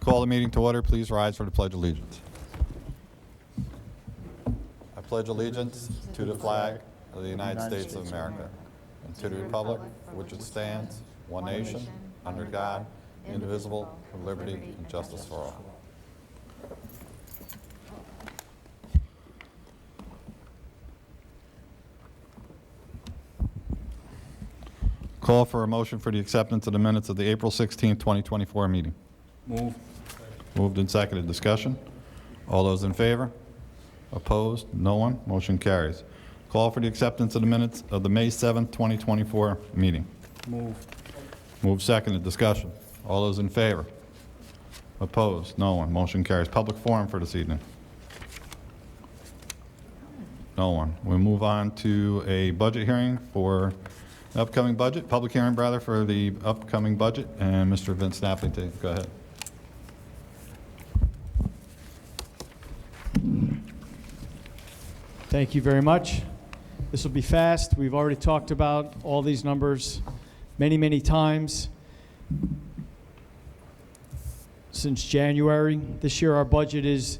Call the meeting to order. Please rise for the Pledge of Allegiance. I pledge allegiance to the flag of the United States of America and to the republic for which it stands, one nation, under God, indivisible, with liberty and justice for all. Call for a motion for the acceptance of the minutes of the April 16, 2024 meeting. Move. Moved and seconded. Discussion? All those in favor? Opposed? No one? Motion carries. Call for the acceptance of the minutes of the May 7, 2024 meeting. Move. Moved, seconded. Discussion? All those in favor? Opposed? No one. Motion carries. Public forum for this evening? No one. We move on to a budget hearing for the upcoming budget, public hearing rather, for the upcoming budget, and Mr. Vince Napoli, go ahead. Thank you very much. This will be fast. We've already talked about all these numbers many, many times since January. This year our budget is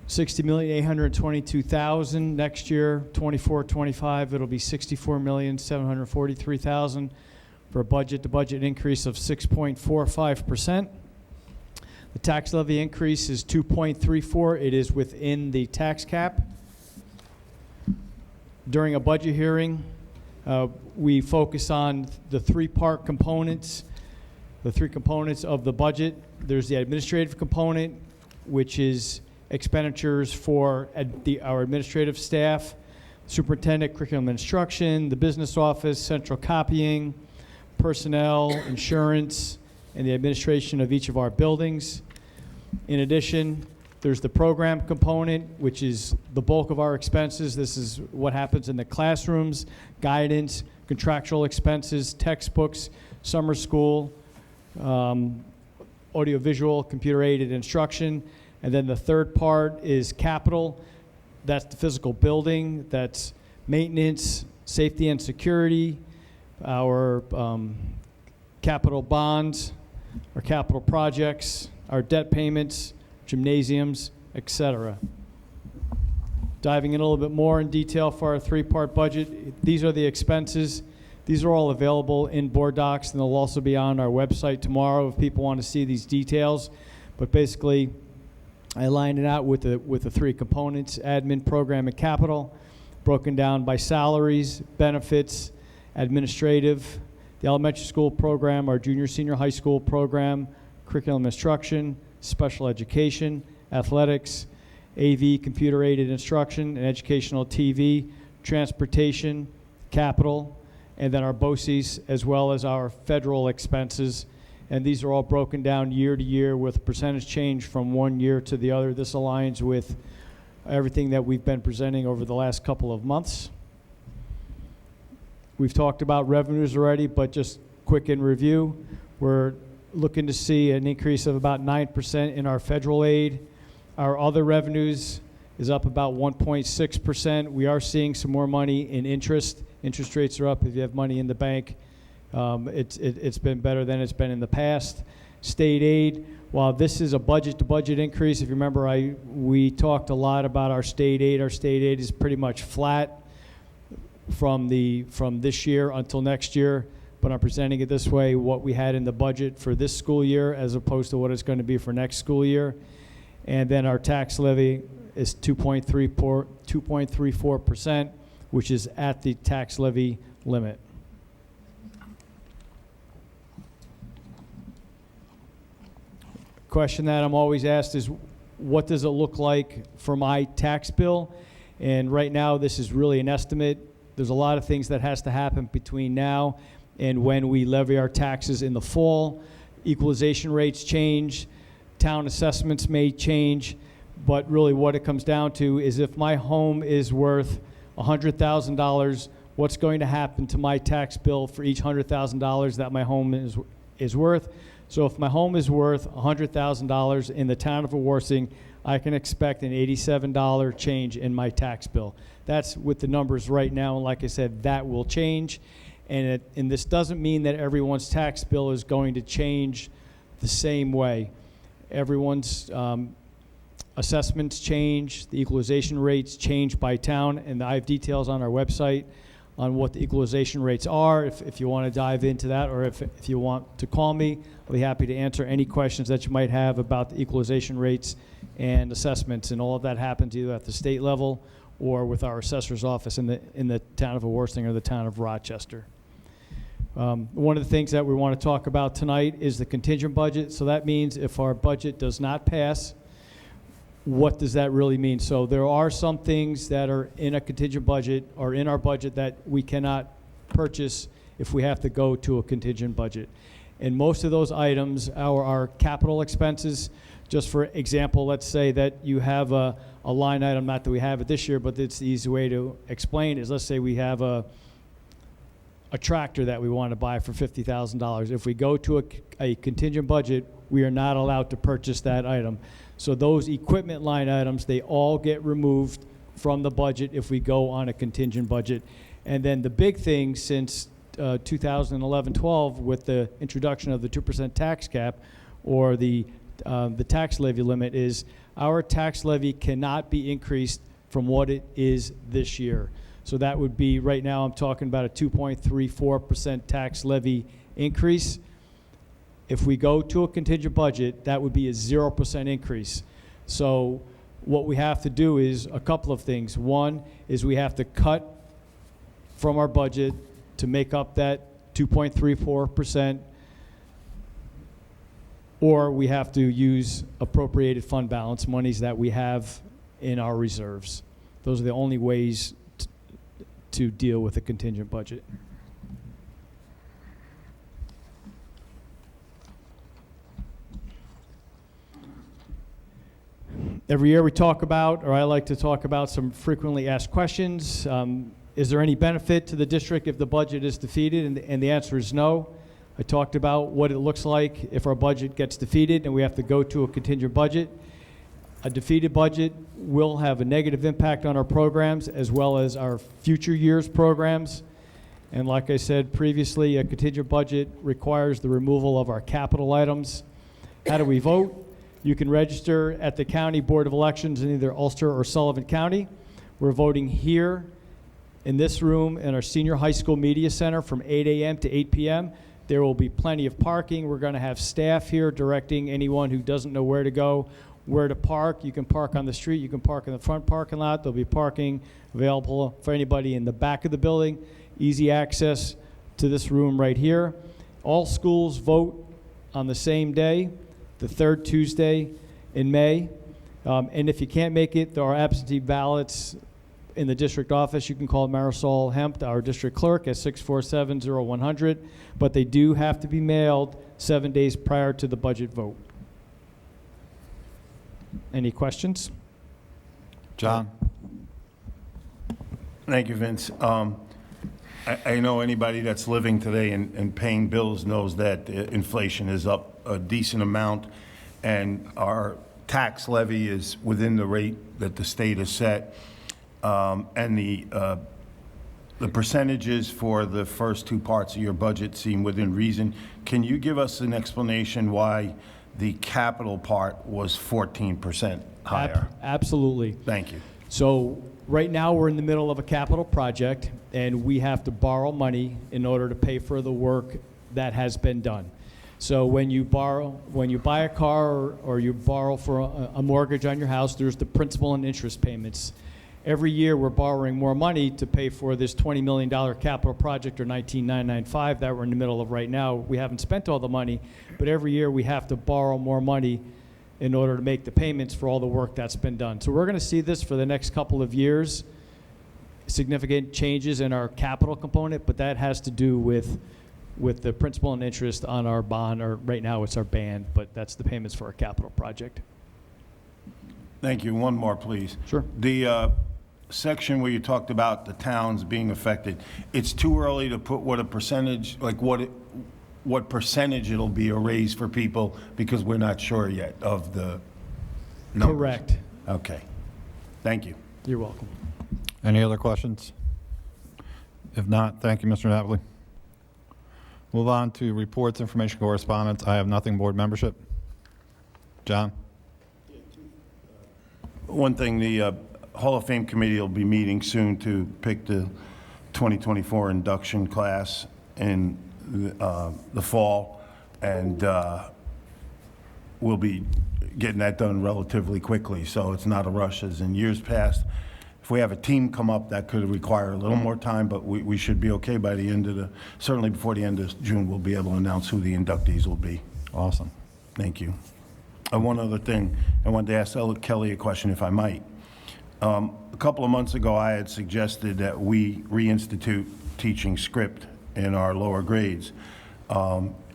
$60,822,000. Next year, 24-25, it'll be $64,743,000 for a budget-to-budget increase of 6.45%. The tax levy increase is 2.34. It is within the tax cap. During a budget hearing, we focus on the three-part components, the three components of the budget. There's the administrative component, which is expenditures for our administrative staff, superintendent, curriculum and instruction, the business office, central copying, personnel, insurance, and the administration of each of our buildings. In addition, there's the program component, which is the bulk of our expenses. This is what happens in the classrooms, guidance, contractual expenses, textbooks, summer school, audiovisual, computer-aided instruction. And then the third part is capital. That's the physical building. That's maintenance, safety and security, our capital bonds, our capital projects, our debt payments, gymnasiums, etc. Diving in a little bit more in detail for our three-part budget, these are the expenses. These are all available in board docs, and they'll also be on our website tomorrow if people want to see these details. But basically, I lined it out with the three components: admin, program, and capital, broken down by salaries, benefits, administrative, the elementary school program, our junior senior high school program, curriculum instruction, special education, athletics, AV, computer-aided instruction, and educational TV, transportation, capital, and then our BOCES, as well as our federal expenses. And these are all broken down year to year with percentage change from one year to the other. This aligns with everything that we've been presenting over the last couple of months. We've talked about revenues already, but just quick in review. We're looking to see an increase of about 9% in our federal aid. Our other revenues is up about 1.6%. We are seeing some more money in interest. Interest rates are up if you have money in the bank. It's been better than it's been in the past. State aid, while this is a budget-to-budget increase, if you remember, we talked a lot about our state aid. Our state aid is pretty much flat from this year until next year, but I'm presenting it this way: what we had in the budget for this school year as opposed to what it's going to be for next school year. And then our tax levy is 2.34%, which is at the tax levy limit. Question that I'm always asked is, what does it look like for my tax bill? And right now, this is really an estimate. There's a lot of things that has to happen between now and when we levy our taxes in the fall. Equalization rates change, town assessments may change, but really what it comes down to is if my home is worth $100,000, what's going to happen to my tax bill for each $100,000 that my home is worth? So if my home is worth $100,000 in the town of Warsing, I can expect an $87 change in my tax bill. That's with the numbers right now, and like I said, that will change. And this doesn't mean that everyone's tax bill is going to change the same way. Everyone's assessments change, the equalization rates change by town, and I have details on our website on what the equalization rates are, if you want to dive into that, or if you want to call me, I'll be happy to answer any questions that you might have about the equalization rates and assessments, and all of that happens either at the state level or with our assessor's office in the town of Worthing or the town of Rochester. One of the things that we want to talk about tonight is the contingent budget. So that means if our budget does not pass, what does that really mean? So there are some things that are in a contingent budget or in our budget that we cannot purchase if we have to go to a contingent budget. And most of those items are our capital expenses. Just for example, let's say that you have a line item, not that we have it this year, but it's the easy way to explain is, let's say we have a tractor that we want to buy for $50,000. If we go to a contingent budget, we are not allowed to purchase that item. So those equipment line items, they all get removed from the budget if we go on a contingent budget. And then the big thing since 2011-12 with the introduction of the 2% tax cap or the tax levy limit is our tax levy cannot be increased from what it is this year. So that would be, right now I'm talking about a 2.34% tax levy increase. If we go to a contingent budget, that would be a 0% increase. So what we have to do is a couple of things. One is we have to cut from our budget to make up that 2.34%, or we have to use appropriated fund balance monies that we have in our reserves. Those are the only ways to deal with a contingent budget. Every year we talk about, or I like to talk about, some frequently asked questions. Is there any benefit to the district if the budget is defeated? And the answer is no. I talked about what it looks like if our budget gets defeated and we have to go to a contingent budget. A defeated budget will have a negative impact on our programs as well as our future years' programs. And like I said previously, a contingent budget requires the removal of our capital items. How do we vote? You can register at the County Board of Elections in either Ulster or Sullivan County. We're voting here in this room in our Senior High School Media Center from 8 a.m. to 8 p.m. There will be plenty of parking. We're going to have staff here directing anyone who doesn't know where to go, where to park. You can park on the street. You can park in the front parking lot. There'll be parking available for anybody in the back of the building. Easy access to this room right here. All schools vote on the same day, the third Tuesday in May. And if you can't make it, there are absentee ballots in the district office. You can call Marisol Hempt, our district clerk, at 647-0100, but they do have to be mailed 7 days prior to the budget vote. Any questions? John? Thank you, Vince. I know anybody that's living today and paying bills knows that inflation is up a decent amount, and our tax levy is within the rate that the state has set. And the percentages for the first two parts of your budget seem within reason. Can you give us an explanation why the capital part was 14% higher? Absolutely. Thank you. So right now we're in the middle of a capital project, and we have to borrow money in order to pay for the work that has been done. So when you buy a car or you borrow for a mortgage on your house, there's the principal and interest payments. Every year we're borrowing more money to pay for this $20 million capital project, or 19995, that we're in the middle of right now. We haven't spent all the money, but every year we have to borrow more money in order to make the payments for all the work that's been done. So we're going to see this for the next couple of years, significant changes in our capital component, but that has to do with the principal and interest on our bond, or right now it's our band, but that's the payments for our capital project. Thank you. One more, please. Sure. The section where you talked about the towns being affected, it's too early to put what a percentage, like what percentage it'll be a raise for people, because we're not sure yet of the numbers. Correct. Okay. Thank you. You're welcome. Any other questions? If not, thank you, Mr. Napoli. Move on to reports, information, correspondence. I have nothing. Board membership. John? One thing, the Hall of Fame committee will be meeting soon to pick the 2024 induction class in the fall, and we'll be getting that done relatively quickly, so it's not a rush as in years past. If we have a team come up, that could require a little more time, but we should be okay by the end of certainly before the end of June, we'll be able to announce who the inductees will be. Awesome. Thank you. One other thing, I wanted to ask Kelly a question, if I might. A couple of months ago, I had suggested that we reinstitute teaching script in our lower grades.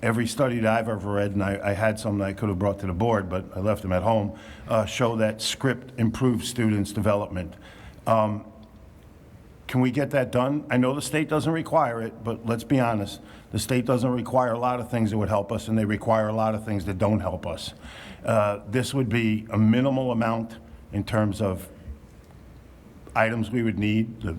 Every study that I've ever read, and I had some that I could have brought to the board, but I left them at home, show that script improves students' development. Can we get that done? I know the state doesn't require it, but let's be honest. The state doesn't require a lot of things that would help us, and they require a lot of things that don't help us. This would be a minimal amount in terms of items we would need, the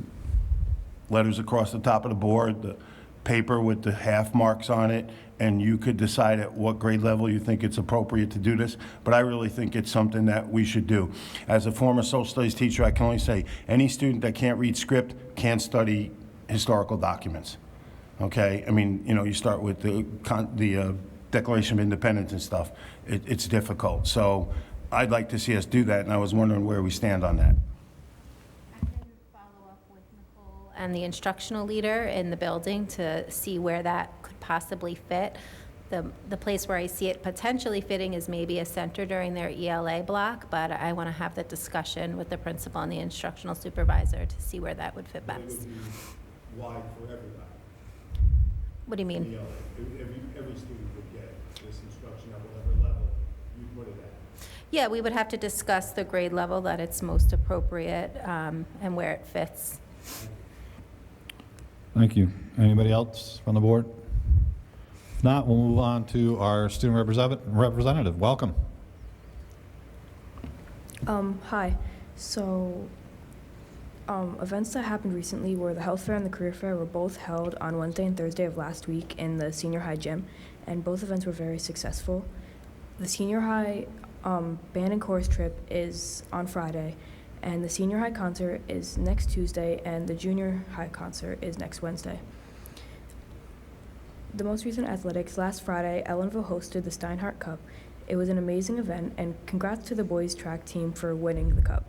letters across the top of the board, the paper with the half marks on it, and you could decide at what grade level you think it's appropriate to do this, but I really think it's something that we should do. As a former social studies teacher, I can only say any student that can't read script can't study historical documents, okay? I mean, you know, you start with the Declaration of Independence and stuff. It's difficult, so I'd like to see us do that, and I was wondering where we stand on that. And the instructional leader in the building to see where that could possibly fit. The place where I see it potentially fitting is maybe a center during their ELA block, but I want to have that discussion with the principal and the instructional supervisor to see where that would fit best. Wide for everybody. What do you mean? Every student would get this instruction at whatever level you put it at. Yeah, we would have to discuss the grade level that it's most appropriate and where it fits. Thank you. Anybody else from the board? If not, we'll move on to our student representative. Welcome. Hi. So, events that happened recently were the health fair and the career fair were both held on Wednesday and Thursday of last week in the senior high gym, and both events were very successful. The senior high band and chorus trip is on Friday, and the senior high concert is next Tuesday, and the junior high concert is next Wednesday. The most recent athletics, last Friday, Ellenville hosted the Steinhardt Cup. It was an amazing event, and congrats to the boys track team for winning the cup.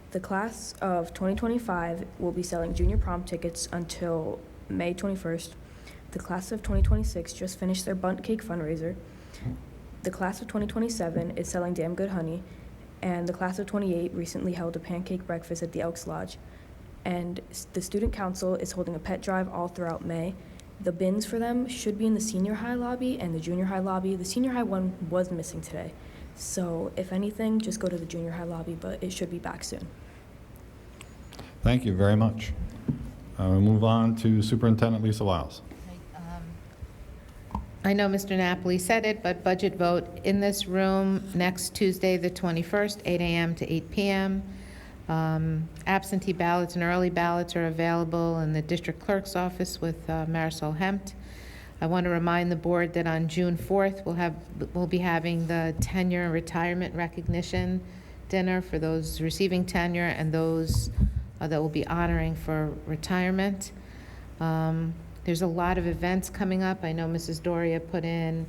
The class of 2025 will be selling junior prom tickets until May 21st. The class of 2026 just finished their bunt cake fundraiser. The class of 2027 is selling damn good honey. And the class of 28 recently held a pancake breakfast at the Elks Lodge. And the student council is holding a pet drive all throughout May. The bins for them should be in the senior high lobby and the junior high lobby. The senior high one was missing today. So if anything, just go to the junior high lobby, but it should be back soon. Thank you very much. We'll move on to Superintendent Lisa Wiles. I know Mr. Napoli said it, but budget vote in this room next Tuesday, the 21st, 8 a.m. to 8 p.m. Absentee ballots and early ballots are available in the district clerk's office with Marisol Hempt. I want to remind the board that on June 4th, we'll be having the tenure and retirement recognition dinner for those receiving tenure and those that will be honoring for retirement. There's a lot of events coming up. I know Mrs. Doria put in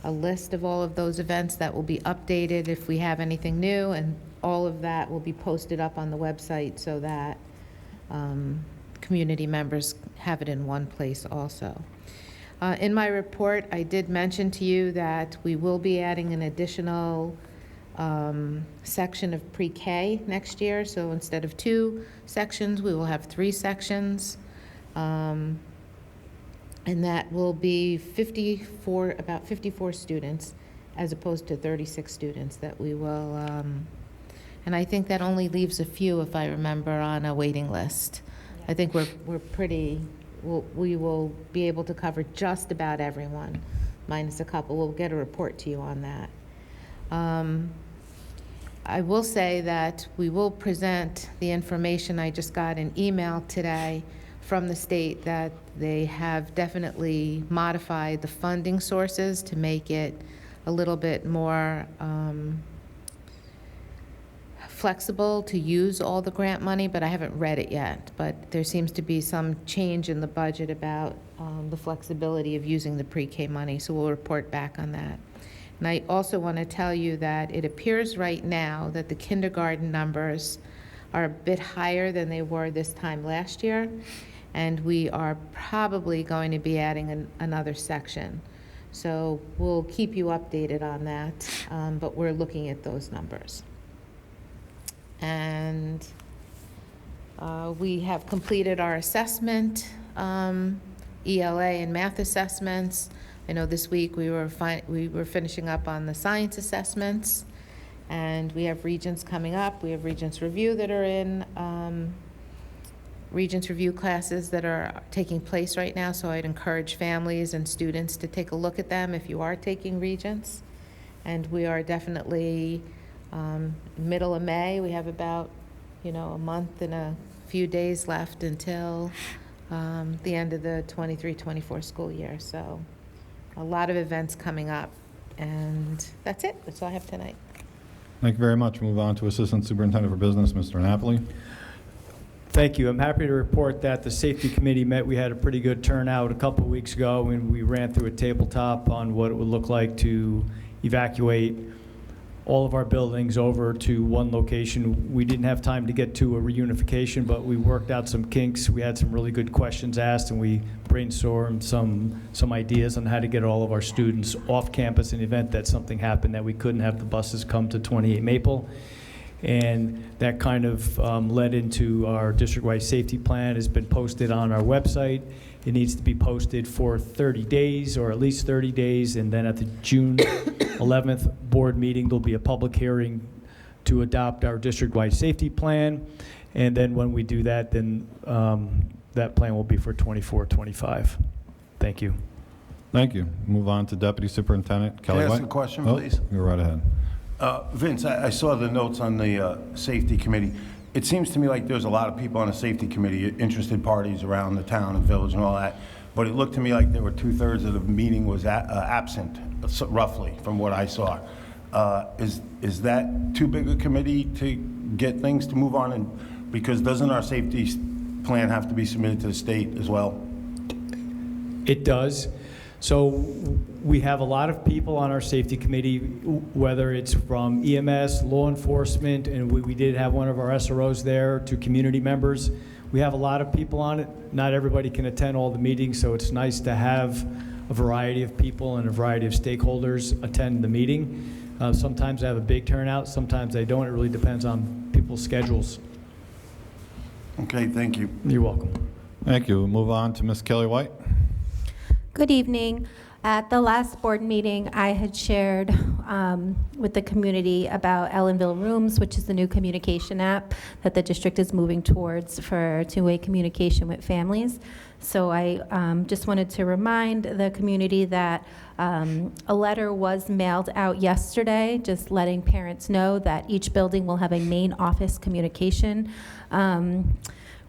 a list of all of those events that will be updated if we have anything new, and all of that will be posted up on the website so that community members have it in one place also. In my report, I did mention to you that we will be adding an additional section of pre-K next year. So instead of 2 sections, we will have 3 sections. And that will be about 54 students, as opposed to 36 students that we will, and I think that only leaves a few, if I remember, on a waiting list. I think we will be able to cover just about everyone, minus a couple. We'll get a report to you on that. I will say that we will present the information I just got an email today from the state that they have definitely modified the funding sources to make it a little bit more flexible to use all the grant money, but I haven't read it yet. But there seems to be some change in the budget about the flexibility of using the pre-K money, so we'll report back on that. And I also want to tell you that it appears right now that the kindergarten numbers are a bit higher than they were this time last year, and we are probably going to be adding another section. So we'll keep you updated on that, but we're looking at those numbers. And we have completed our assessment, ELA and math assessments. I know this week we were finishing up on the science assessments, and we have Regents coming up. We have Regents Review that are in, Regents Review classes that are taking place right now, so I'd encourage families and students to take a look at them if you are taking Regents. And we are definitely middle of May. We have about, a month and a few days left until the end of the 23-24 school year. So a lot of events coming up, and that's it. That's all I have tonight. Thank you very much. Move on to Assistant Superintendent for Business, Mr. Napoli. Thank you. I'm happy to report that the Safety Committee met. We had a pretty good turnout a couple of weeks ago, and we ran through a tabletop on what it would look like to evacuate all of our buildings over to one location. We didn't have time to get to a reunification, but we worked out some kinks. We had some really good questions asked, and we brainstormed some ideas on how to get all of our students off campus in the event that something happened, that we couldn't have the buses come to 28 Maple. And that kind of led into our district-wide safety plan. Has been posted on our website. It needs to be posted for 30 days, or at least 30 days, and then at the June 11th board meeting, there'll be a public hearing to adopt our district-wide safety plan. And then when we do that, then that plan will be for 24-25. Thank you. Thank you. Move on to Deputy Superintendent Kelly Can I White. ask a question, Oh, please? Go right ahead. Vince, I saw the notes on the safety committee. It seems to me like there's a lot of people on the safety committee, interested parties around the town and village and all that, but it looked to me like there were 2/3 of the meeting was absent, roughly, from what I saw. Is that too big a committee to get things to move on? And because doesn't our safety plan have to be submitted to the state as well? It does. So we have a lot of people on our safety committee, whether it's from EMS, law enforcement, and we did have one of our SROs there, to community members. We have a lot of people on it. Not everybody can attend all the meetings, so it's nice to have a variety of people and a variety of stakeholders attend the meeting. Sometimes I have a big turnout, sometimes I don't. It really depends on people's schedules. Okay, thank you. You're welcome. Thank you. Move on to Ms. Kelly White. Good evening. At the last board meeting, I had shared with the community about Ellenville Rooms, which is the new communication app that the district is moving towards for two-way communication with families. So I just wanted to remind the community that a letter was mailed out yesterday, just letting parents know that each building will have a main office communication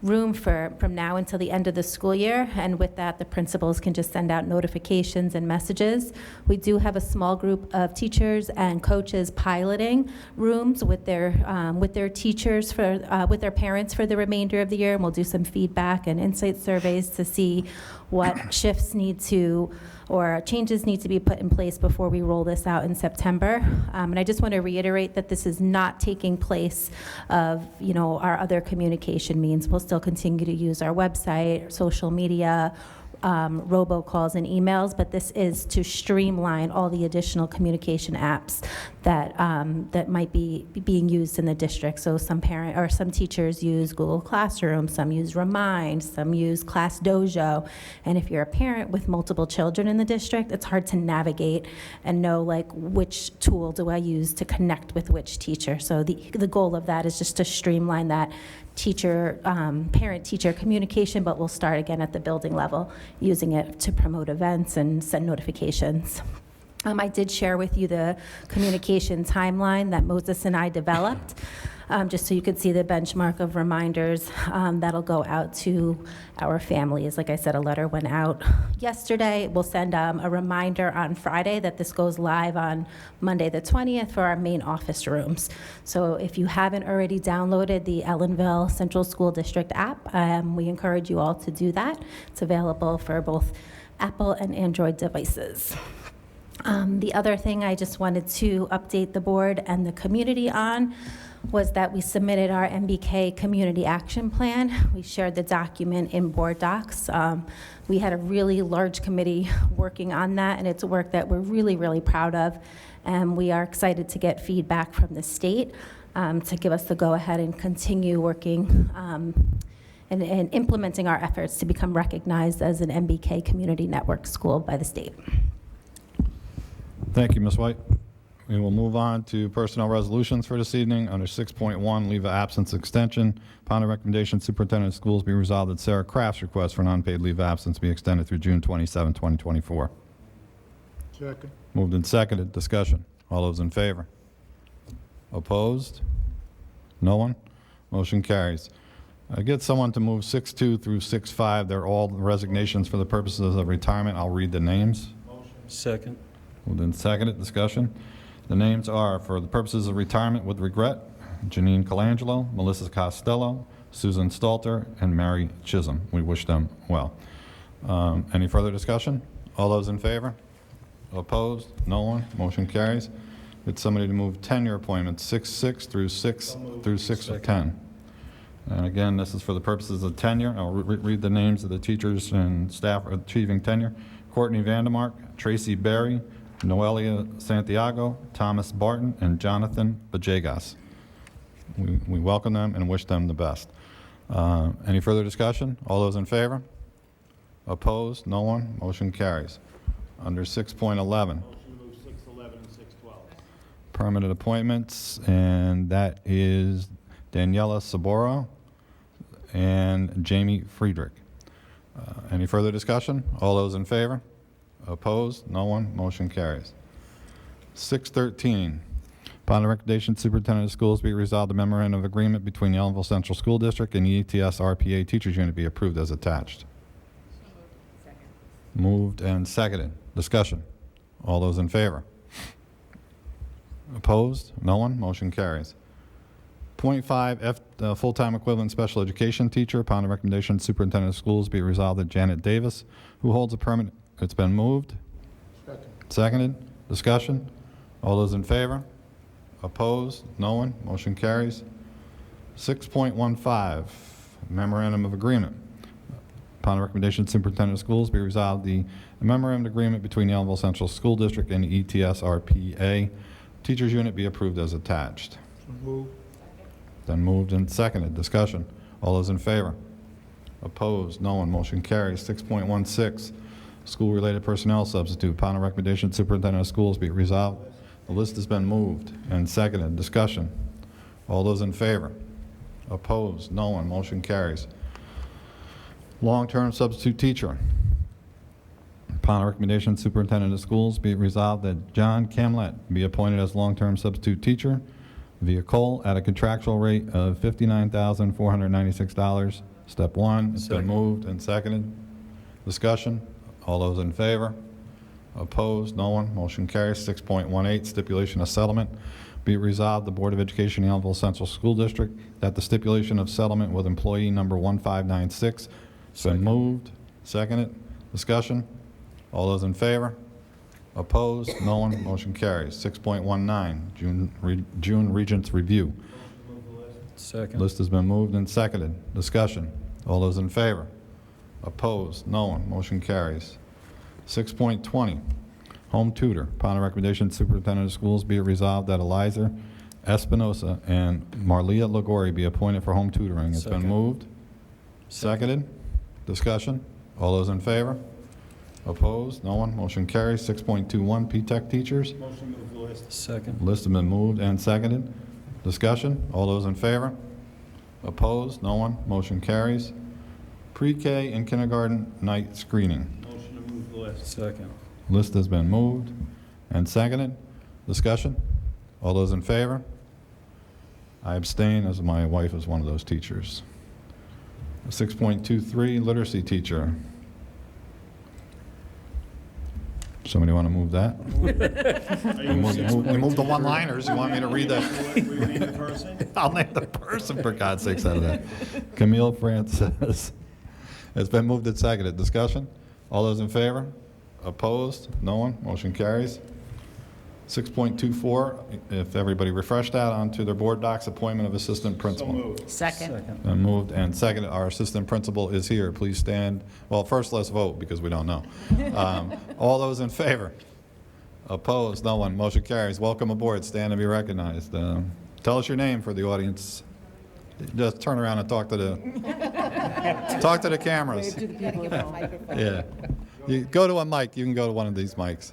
room from now until the end of the school year, and with that, the principals can just send out notifications and messages. We do have a small group of teachers and coaches piloting rooms with their teachers with their parents for the remainder of the year, and we'll do some feedback and insight surveys to see what shifts need to or changes need to be put in place before we roll this out in September. And I just want to reiterate that this is not taking place of, our other communication means. We'll still continue to use our website, social media, robocalls and emails, but this is to streamline all the additional communication apps that might be being used in the district. So some teachers use Google Classroom, some use Remind, some use Class Dojo, and if you're a parent with multiple children in the district, it's hard to navigate and know which tool do I use to connect with which teacher. So the goal of that is just to streamline that parent-teacher communication, but we'll start again at the building level, using it to promote events and send notifications. I did share with you the communication timeline that Moses and I developed. just so you could see the benchmark of reminders that'll go out to our families. Like I said, a letter went out yesterday. We'll send a reminder on Friday that this goes live on Monday the 20th for our main office rooms. So if you haven't already downloaded the Ellenville Central School District app, we encourage you all to do that. It's available for both Apple and Android devices. The other thing I just wanted to update the board and the community on was that we submitted our MBK Community Action Plan. We shared the document in board docs. We had a really large committee working on that, and it's work that we're really, really proud of. And we are excited to get feedback from the state to give us the go-ahead and continue working and implementing our efforts to become recognized as an MBK Community Network school by the state. Thank you, Ms. White. We will move on to personnel resolutions for this evening. Under 6.1, leave of absence extension. Upon the recommendation, Superintendent of Schools be resolved that Sarah Kraft's request for an unpaid leave of absence be extended through June 27, 2024. Second. Moved and seconded. Discussion. All those in favor? Opposed? No one? Motion carries. I get someone to move 6.2 through 6.5. They're all resignations for the purposes of retirement. I'll read the names. Second. Moved and seconded. Discussion. The names are, for the purposes of retirement with regret, Janine Colangelo, Melissa Costello, Susan Stalter, and Mary Chisholm. We wish them well. Any further discussion? All those in favor? Opposed? No one? Motion carries. Get somebody to move tenure appointments 6.6 through 6 through 6 of 10. And again, this is for the purposes of tenure. I'll read the names of the teachers and staff achieving tenure. Courtney Vandermark, Tracy Berry, Noelia Santiago, Thomas Barton, and Jonathan Bajegas. We welcome them and wish them the best. Any further discussion? All those in favor? Opposed? No one? Motion carries. Under 6.11. Motion to move 6.11 and 6.12. Permanent appointments, and that is Daniela Saboro and Jamie Friedrich. Any further discussion? All those in favor? Opposed? No one? Motion carries. 6.13, upon the recommendation, Superintendent of Schools be resolved, the memorandum of agreement between the Ellenville Central School District and the ETS RPA Teachers Unit be approved as attached. Moved and seconded. Discussion. All those in favor? Opposed? No one? Motion carries. .5, full-time equivalent special education teacher. Upon the recommendation, Superintendent of Schools be resolved that Janet Davis, who holds a permanent, it's been moved. Seconded. Discussion. All those in favor? Opposed? No one? Motion carries. 6.15, memorandum of agreement. Upon the recommendation, Superintendent of Schools be resolved the memorandum of agreement between the Ellenville Central School District and the ETS RPA Teachers Unit be approved as attached. Then moved and seconded. Discussion. All those in favor? Opposed? No one. Motion carries. 6.16, school-related personnel substitute. Upon the recommendation, Superintendent of Schools be resolved. The list has been moved and seconded. Discussion. All those in favor? Opposed? No one. Motion carries. Long-term substitute teacher. Upon the recommendation, Superintendent of Schools be it resolved that John Camlett be appointed as long-term substitute teacher via COLE at a contractual rate of $59,496. Step 1. It's been Second. moved and seconded. Discussion. All those in favor? Opposed? No one. Motion carries. 6.18, stipulation of settlement. Be it resolved, the Board of Education, Ellenville Central School District, that the stipulation of settlement with employee number 1596 has been Second. moved. Seconded. Discussion. All those in favor? Opposed? No one. Motion carries. 6.19, June Regents Review. Second. List has been moved and seconded. Discussion. All those in favor? Opposed? No one. Motion carries. 6.20, home tutor. Upon the recommendation, Superintendent of Schools be it resolved that Eliza Espinosa and Marlia Lagori be appointed for home tutoring. It's been Second. moved. Seconded. Discussion. All those in favor? Opposed? No one. Motion carries. 6.21, P-TECH teachers. Motion to move the list. Second. List has been moved and seconded. Discussion. All those in favor? Opposed? No one. Motion carries. Pre-K and kindergarten night screening. Motion to move the list. Second. List has been moved and seconded. Discussion. All those in favor? I abstain as my wife is one of those teachers. 6.23, literacy teacher. Somebody want to move that? You move the one-liners. You want me to read that? I'll name the person, for God's sakes, out of that. Camille Francis. It's been moved and seconded. Discussion? All those in favor? Opposed? No one? Motion carries. 6.24, if everybody refresh that onto their board docs, appointment of assistant principal. Second. Been moved and seconded. Our assistant principal is here. Please stand. Well, first let's vote because we don't know. All those in favor? Opposed? No one. Motion carries. Welcome aboard. Stand and be recognized. Tell us your name for the audience. Just turn around and talk to the cameras. Yeah. You go to a mic. You can go to one of these mics.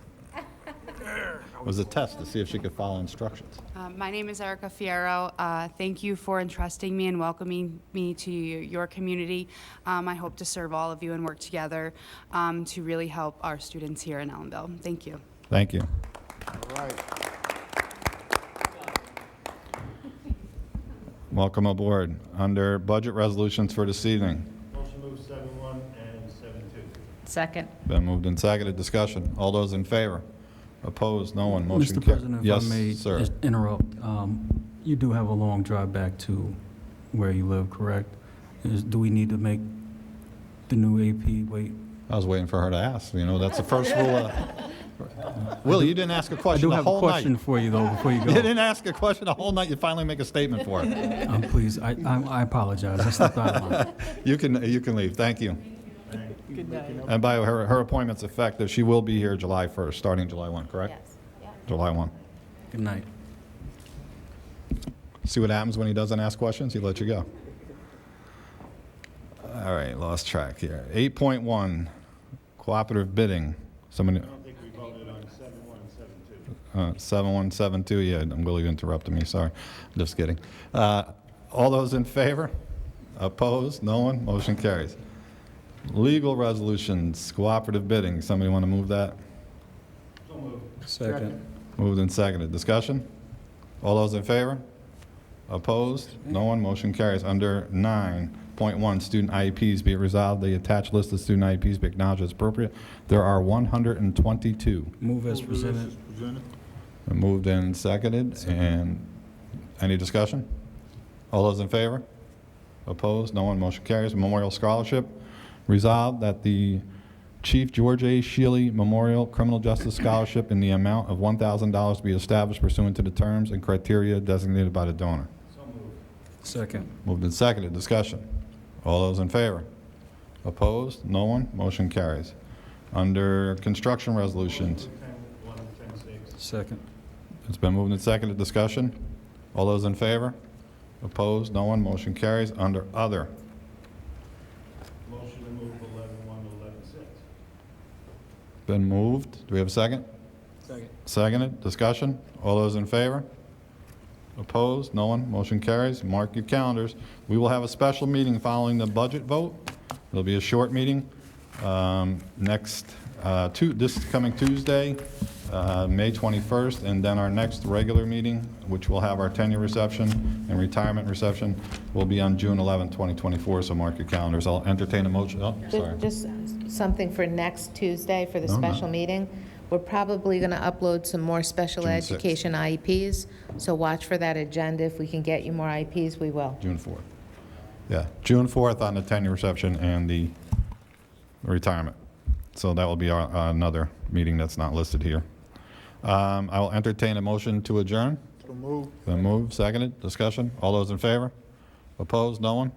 It was a test to see if she could follow instructions. My name is Erica Fierro. Thank you for entrusting me and welcoming me to your community. I hope to serve all of you and work together to really help our students here in Ellenville. Thank you. Thank you. All right. Welcome aboard. Under budget resolutions for this evening. Motion move 7-1 and 7-2. Second. Been moved and seconded. Discussion. All those in favor? Opposed? No one. Motion Mr. carries. President, if Yes, I may sir. just interrupt, you do have a long drive back to where you live, correct? Do we need to make the new AP wait? I was waiting for her to ask. You know, that's the first rule. Will, you didn't ask a I question do the have a whole question night. for you, though, before you You go. didn't ask a question the whole night. You finally make a statement for it. Please, I apologize. I stepped out of line. You can leave. Thank you. Good night. And by her appointment's effective, she will be here July 1st, starting July 1, correct? Yes. Yeah. July 1. Good night. See what happens when he doesn't ask questions? He lets you go. All right, lost track here. 8.1, cooperative bidding. Somebody. I don't think we voted on 7-1 and 7-2. 7172, yeah, I'm Willie interrupted me, sorry. Just kidding. All those in favor? Opposed? No one? Motion carries. Legal resolutions, cooperative bidding. Somebody want to move that? So moved. Second. Moved and seconded. Discussion? All those in favor? Opposed? No one? Motion carries. Under 9.1, student IEPs, be it resolved, the attached list of student IEPs be acknowledged as appropriate. There are 122. Move as presented. Moved and seconded. And any discussion? All those in favor? Opposed? No one? Motion carries. Memorial Scholarship. Resolved that the Chief George A. Shealy Memorial Criminal Justice Scholarship in the amount of $1,000 be established pursuant to the terms and criteria designated by the donor. Second. Moved and seconded. Discussion. All those in favor? Opposed? No one? Motion carries. Under construction resolutions, 10-1 and 10-6. Second. it's been moved and seconded. Discussion. All those in favor? Opposed? No one? Motion carries. Under other, Motion to move 11-1 to 11-6. been moved. Do we have a second? Second. Seconded. Discussion. All those in favor? Opposed? No one? Motion carries. Mark your calendars. We will have a special meeting following the budget vote. It'll be a short meeting. This coming Tuesday, May 21st, and then our next regular meeting, which will have our tenure reception and retirement reception, will be on June 11, 2024, so mark your calendars. I'll entertain a motion. Oh, sorry. Just something for next Tuesday for the No, no. special meeting. We're probably going to upload some more special June 6th. education IEPs, so watch for that agenda. If we can get you more IEPs, we will. June 4th. Yeah, June 4th on the tenure reception and the retirement. So that will be another meeting that's not listed here. I will entertain a motion to adjourn. So moved. Then move, seconded, discussion. All those in favor? Opposed? No one?